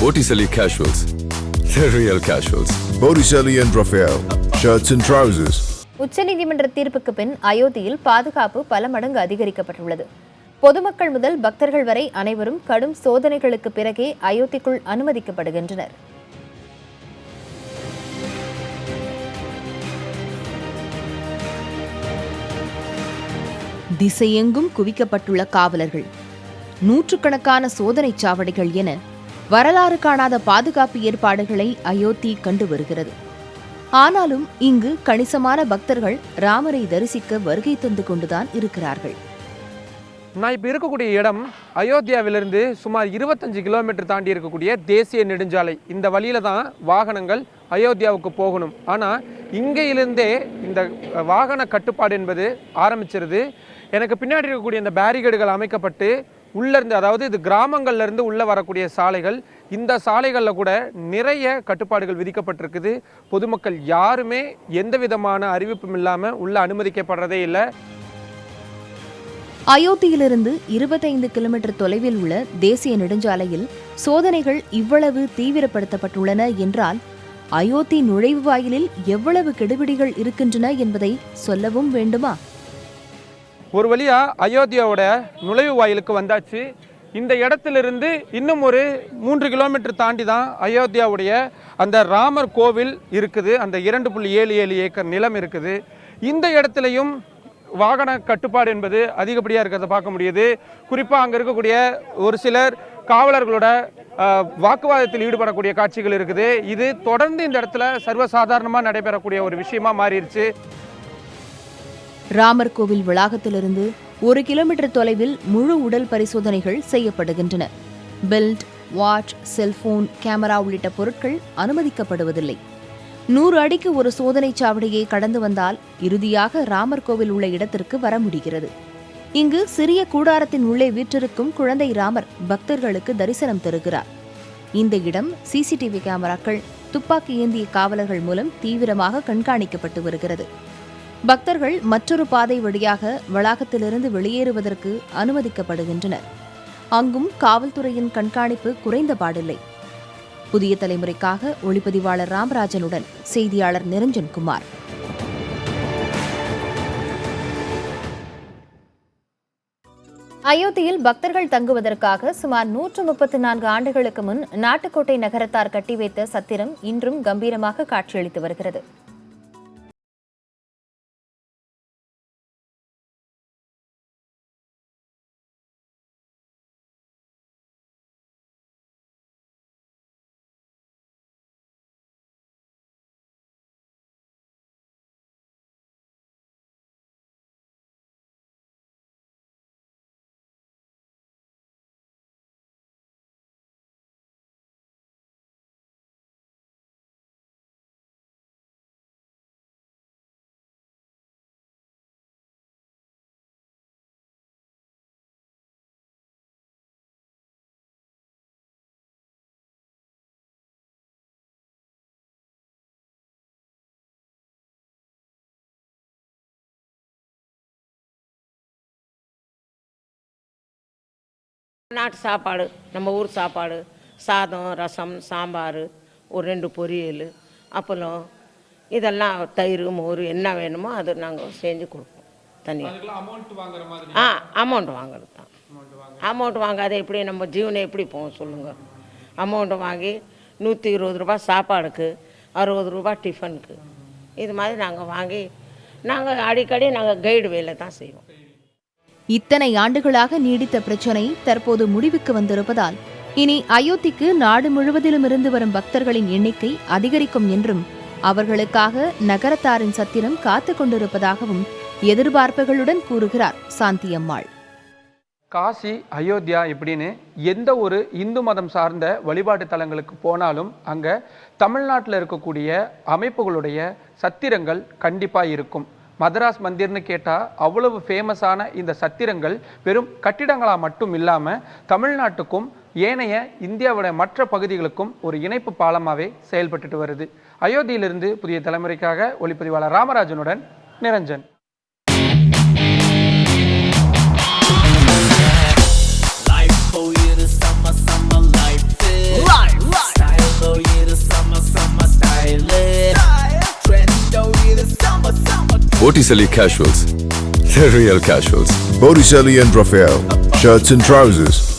Botticelli Casuals. The real casuals. Botticelli and Raphael. Shirts and trousers. உச்சநீதிமன்ற தீர்ப்புக்கு பின் அயோத்தியில் பாதுகாப்பு பல மடங்கு அதிகரிக்கப்பட்டுள்ளது. பொதுமக்கள் முதல் பக்தர்கள் வரை அனைவரும் கடும் சோதனைகளுக்கு பிறகே அயோத்திக்குள் அனுமதிக்கப்படுகின்றனர். திசையெங்கும் குவிக்கப்பட்டுள்ள காவலர்கள், நூற்றுக்கணக்கான சோதனை சாவடிகள் என வரலாறு காணாத பாதுகாப்பு ஏற்பாடுகளை அயோத்தி கண்டு வருகிறது. ஆனாலும் இங்கு கணிசமான பக்தர்கள் ராமரை தரிசிக்க வருகை தந்து கொண்டுதான் இருக்கிறார்கள். நான் இப்போ இருக்கக்கூடிய இடம் அயோத்தியாவிலிருந்து சுமார் 25 கிலோமீட்டர் தாண்டி இருக்கக்கூடிய தேசிய நெடுஞ்சாலை. இந்த வழியில தான் வாகனங்கள் அயோத்தியாவுக்கு போகணும். ஆனால் இங்கேயிலிருந்தே இந்த வாகன கட்டுப்பாடு என்பது ஆரம்பிச்சிருது. எனக்கு பின்னாடி இருக்கக்கூடிய இந்த பேரிகேடுகள் அமைக்கப்பட்டு உள்ளேருந்து, அதாவது இது கிராமங்கள்லேருந்து உள்ளே வரக்கூடிய சாலைகள், இந்த சாலைகளில் கூட நிறைய கட்டுப்பாடுகள் விதிக்கப்பட்டிருக்குது. பொதுமக்கள் யாருமே எந்த விதமான அறிவிப்பும் இல்லாமல் உள்ளே அனுமதிக்கப்படுறதே இல்லை. அயோத்தியிலிருந்து 25 கிலோமீட்டர் தொலைவில் உள்ள தேசிய நெடுஞ்சாலையில் சோதனைகள் இவ்வளவு தீவிரப்படுத்தப்பட்டுள்ளன என்றால் அயோத்தி நுழைவு வாயிலில் எவ்வளவு கெடுபிடிகள் இருக்கின்றன என்பதை சொல்லவும் வேண்டுமா? ஒரு வழியா அயோத்தியாவோட நுழைவு வாயிலுக்கு வந்தாச்சு. இந்த இடத்திலிருந்து இன்னும் ஒரு 3 கிலோமீட்டர் தாண்டி தான் அயோத்தியாவுடைய அந்த ராமர் கோவில் இருக்குது. அந்த 2.77 ஏக்கர் நிலம் இருக்குது. இந்த இடத்துலையும் வாகன கட்டுப்பாடு என்பது அதிகப்படியாக இருக்கிறத பார்க்க முடியுது. குறிப்பாக அங்கே இருக்கக்கூடிய ஒரு சிலர் காவலர்களோட வாக்குவாதத்தில் ஈடுபடக்கூடிய காட்சிகள் இருக்குது. இது தொடர்ந்து இந்த இடத்துல சர்வசாதாரணமாக நடைபெறக்கூடிய ஒரு விஷயமா மாறிடுச்சு. ராமர் கோவில் வளாகத்திலிருந்து 1 கிலோமீட்டர் தொலைவில் முழு உடல் பரிசோதனைகள் செய்யப்படுகின்றன. பெல்ட், வாட்ச், செல்போன், கேமரா உள்ளிட்ட பொருட்கள் அனுமதிக்கப்படுவதில்லை. 100 அடிக்கு ஒரு சோதனை சாவடியை கடந்து வந்தால் இறுதியாக ராமர் கோவில் உள்ள இடத்திற்கு வர முடிகிறது. இங்கு சிறிய கூடாரத்தின் உள்ளே வீற்றிருக்கும் குழந்தை ராமர் பக்தர்களுக்கு தரிசனம் தருகிறார். இந்த இடம் சிசிடிவி கேமராக்கள், துப்பாக்கி ஏந்திய காவலர்கள் மூலம் தீவிரமாக கண்காணிக்கப்பட்டு வருகிறது. பக்தர்கள் மற்றொரு பாதை வழியாக வளாகத்திலிருந்து வெளியேறுவதற்கு அனுமதிக்கப்படுகின்றனர். அங்கும் காவல்துறையின் கண்காணிப்பு குறைந்த பாடில்லை. புதிய தலைமுறைக்காக ஒளிப்பதிவாளர் ராமராஜனுடன் செய்தியாளர் நிரஞ்சன் குமார். அயோத்தியில் பக்தர்கள் தங்குவதற்காக சுமார் 134 ஆண்டுகளுக்கு முன் நாட்டுக்கோட்டை நகரத்தார் கட்டி வைத்த சத்திரம் இன்றும் கம்பீரமாக காட்சியளித்து வருகிறது. நாட்டு சாப்பாடு, நம்ம ஊர் சாப்பாடு, சாதம், ரசம், சாம்பார், ஒரு 2 பொரியல், அப்பளம், இதெல்லாம் தயிர், மோர் என்ன வேணுமோ அது நாங்கள் செஞ்சு கொடுப்போம். தனியாக அமௌண்ட் வாங்குறது தான். அமௌண்ட் வாங்காத எப்படி நம்ம ஜீவனை எப்படி போவோம் சொல்லுங்கள்? அமௌண்ட்டு வாங்கி 120 ரூபா சாப்பாடுக்கு, 60 ரூபா டிஃபனுக்கு, இது மாதிரி நாங்கள் வாங்கி நாங்கள் அடிக்கடி நாங்கள் கைடு வேலை தான் செய்வோம். இத்தனை ஆண்டுகளாக நீடித்த பிரச்சினை தற்போது முடிவுக்கு வந்திருப்பதால் இனி அயோத்திக்கு நாடு முழுவதிலும் இருந்து வரும் பக்தர்களின் எண்ணிக்கை அதிகரிக்கும் என்றும் அவர்களுக்காக நகரத்தாரின் சத்திரம் காத்துக் கொண்டிருப்பதாகவும் எதிர்பார்ப்புகளுடன் கூறுகிறார் சாந்தியம்மாள். காசி, அயோத்தியா இப்படின்னு எந்த ஒரு இந்து மதம் சார்ந்த வழிபாட்டு தலங்களுக்கு போனாலும் அங்கே தமிழ்நாட்டில் இருக்கக்கூடிய அமைப்புகளுடைய சத்திரங்கள் கண்டிப்பாக இருக்கும். மதராஸ் மந்திர்னு கேட்டால் அவ்வளவு ஃபேமஸான இந்த சத்திரங்கள் வெறும் கட்டிடங்களாக மட்டும் இல்லாமல் தமிழ்நாட்டுக்கும் ஏனைய இந்தியாவுடைய மற்ற பகுதிகளுக்கும் ஒரு இணைப்பு பாலமாகவே செயல்பட்டுட்டு வருது. அயோத்தியிலிருந்து புதிய தலைமுறைக்காக ஒளிப்பதிவாளர் ராமராஜனுடன் Niranjan. Life for you, the summer life. Botticelli Casuals. The real casuals. Botticelli and Raphael, shirts and trousers.